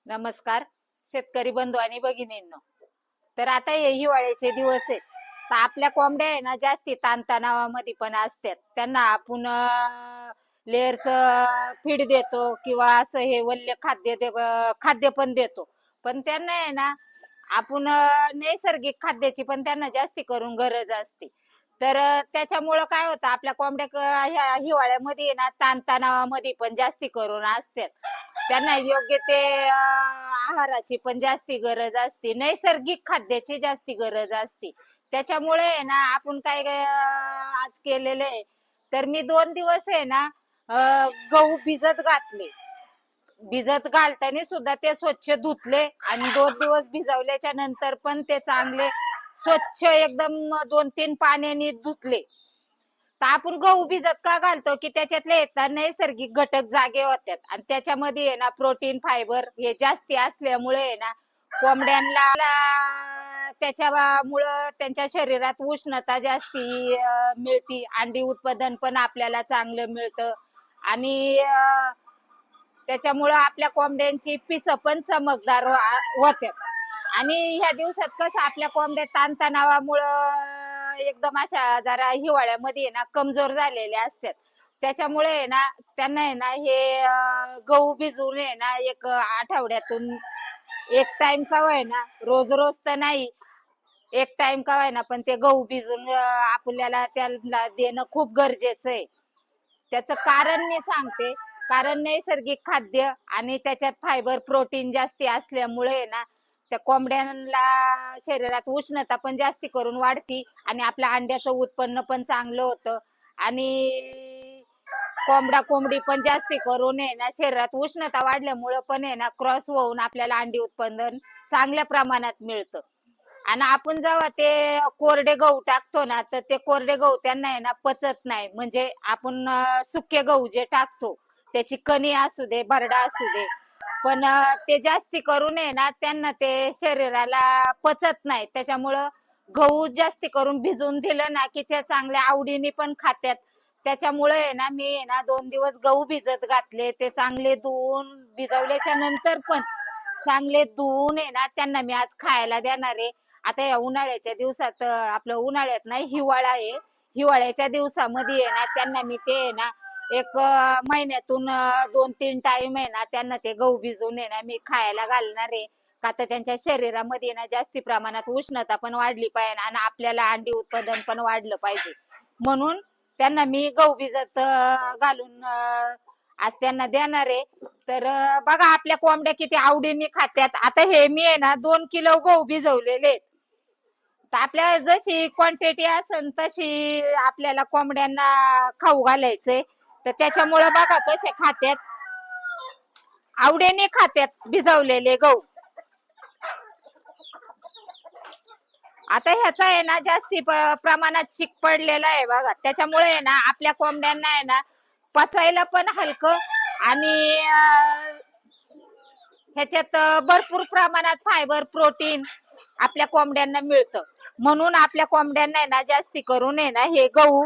नमस्कार शेतकरी बंधू आणि भगिनींनो. तर आता हे हिवाळ्याचे दिवस आहेत, तर आपल्या कोंबड्या आहे ना जास्ती ताणतणावामध्ये पण असतात. त्यांना आपण लेअरचं फीड देतो किंवा असं हे वल्य खाद्य पण देतो. पण त्यांना आहे ना आपण नैसर्गिक खाद्याची पण त्यांना जास्ती करून गरज असते. तर त्याच्यामुळं काय होतं, आपल्या कोंबड्या ह्या हिवाळ्यामध्ये आहे ना ताणतणावामध्ये पण जास्ती करून असतात. त्यांना योग्य ते आहाराची पण जास्ती गरज असते, नैसर्गिक खाद्याची जास्ती गरज असते. त्याच्यामुळे आहे ना आपण काय आज केलेलं आहे, तर मी 2 दिवस आहे ना गहू भिजत घातले. भिजत घालताना सुद्धा ते स्वच्छ धुतले आणि 2 दिवस भिजवल्याच्या नंतर पण ते चांगले स्वच्छ एकदम 2-3 पाण्याने धुतले. तर आपण गहू भिजत का घालतो की त्याच्यातले येतात नैसर्गिक घटक जागे होतात आणि त्याच्यामध्ये आहे ना प्रोटीन फायबर हे जास्ती असल्यामुळे आहे ना कोंबड्यांना त्याच्यामुळं त्यांच्या शरीरात उष्णता जास्ती मिळती, अंडी उत्पादन पण आपल्याला चांगलं मिळतं आणि त्याच्यामुळं आपल्या कोंबड्यांची पिस पण चमकदार होतात. आणि ह्या दिवसात कसं आपल्या कोंबड्या ताणतणावामुळं एकदम अशा जरा हिवाळ्यामध्ये ना कमजोर झालेल्या असतात. त्याच्यामुळे आहे ना त्यांना आहे ना हे गहू भिजवून आहे ना एक आठवड्यातून एक टाइम का ना, रोज रोज तर नाही, एक टाइम का ना, पण ते गहू भिजून आपल्याला त्याला देणं खूप गरजेचं आहे. त्याचं कारण मी सांगते. कारण नैसर्गिक खाद्य आणि त्याच्यात फायबर प्रोटीन जास्ती असल्यामुळे ना त्या कोंबड्यांना शरीरात उष्णता पण जास्ती करून वाढती आणि आपल्या अंड्याचं उत्पन्न पण चांगलं होतं आणि कोंबडा कोंबडी पण जास्ती करून आहे ना शरीरात उष्णता वाढल्यामुळं पण आहे ना क्रॉस होऊन आपल्याला अंडी उत्पादन चांगल्या प्रमाणात मिळतं. आणि आपण जेव्हा ते कोरडे गहू टाकतो ना, तर ते कोरडे गहू त्यांना आहे ना पचत नाही. म्हणजे आपण सुके गहू जे टाकतो त्याची कणी असू दे, भरडा असू दे, पण ते जास्ती करून आहे ना त्यांना ते शरीराला पचत नाही. त्याच्यामुळं गहू जास्ती करून भिजवून दिलं ना की ते चांगल्या आवडीने पण खात्यात. त्याच्यामुळे आहे ना मी आहे ना 2 दिवस गहू भिजत घातले, ते चांगले धुवून भिजवल्याच्या नंतर पण चांगले धुवून आहे ना त्यांना मी आज खायला देणार आहे. आता या उन्हाळ्याच्या दिवसात आपलं उन्हाळ्यात नाही, हिवाळा आहे, हिवाळ्याच्या दिवसामध्ये आहे ना त्यांना मी ते आहे ना एक महिन्यातून 2-3 टाइम आहे ना त्यांना ते गहू भिजवून आहे ना मी खायला घालणार आहे. का तर त्यांच्या शरीरामध्ये ना जास्ती प्रमाणात उष्णता पण वाढली पाहिजे आणि आपल्याला अंडी उत्पादन पण वाढलं पाहिजे, म्हणून त्यांना मी गहू भिजत घालून आज त्यांना देणार आहे. तर बघा आपल्या कोंबड्या किती आवडीने खात्यात. आता हे मी आहे ना 2 किलो गहू भिजवलेले आहेत. तर आपल्या जशी क्वांटिटी असेल तशी आपल्याला कोंबड्यांना खाऊ घालायचंय. तर त्याच्यामुळे बघा कसे खात्यात, आवडीने खात्यात भिजवलेले गहू. आता ह्याचा आहे ना जास्ती प्रमाणात चिक पडलेला आहे बघा, त्याच्यामुळे आहे ना आपल्या कोंबड्यांना आहे ना पचायला पण हलकं आणि ह्याच्यात भरपूर प्रमाणात फायबर प्रोटीन आपल्या कोंबड्यांना मिळतं. म्हणून आपल्या कोंबड्यांना आहे ना जास्ती करून आहे ना हे गहू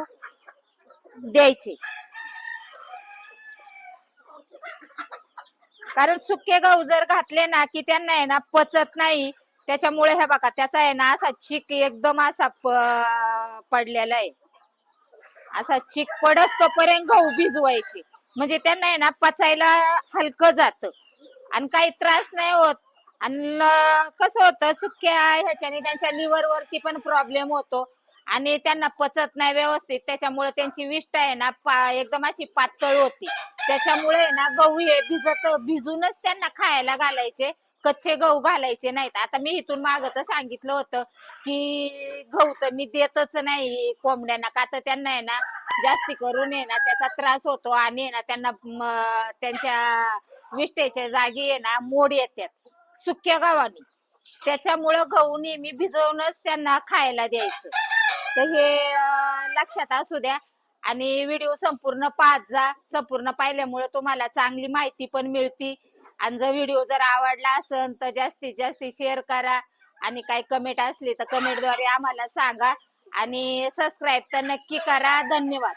द्यायचे. कारण सुके गहू जर घातले ना की त्यांना आहे ना पचत नाही. त्याच्यामुळे हे बघा त्याचा आहे ना असा चिक एकदम असा पडलेला आहे. असा चिक पडस तोपर्यंत गहू भिजवायचे, म्हणजे त्यांना आहे ना पचायला हलकं जातं आणि काही त्रास नाही होत. आणि कसं होतं सुक्या ह्याच्याने त्यांच्या लिव्हर वरती पण प्रॉब्लेम होतो आणि त्यांना पचत नाही व्यवस्थित. त्याच्यामुळे त्यांची विष्ठा आहे ना एकदम अशी पातळ होती. त्याच्यामुळे ना गहू हे भिजूनच त्यांना खायला घालायचे, कच्चे गहू घालायचे नाहीत. आता मी इथून मागं तर सांगितलं होतं की गहू तर मी देतच नाही कोंबड्यांना, का तर त्यांना आहे ना जास्ती करून आहे ना त्याचा त्रास होतो आणि ना त्यांना त्यांच्या विष्ठेच्या जागी आहे ना मोड येतात सुक्या गव्हानी. त्याच्यामुळं गहू नेहमी भिजवूनच त्यांना खायला द्यायचं. तर हे लक्षात असू द्या आणि व्हिडिओ संपूर्ण पाहत जा. संपूर्ण पाहिल्यामुळे तुम्हाला चांगली माहिती पण मिळते. आणि जर व्हिडिओ जर आवडला असेल तर जास्तीत जास्त शेअर करा आणि काही कमेंट असली तर कमेंटद्वारे आम्हाला सांगा आणि सबस्क्राईब तर नक्की करा. धन्यवाद.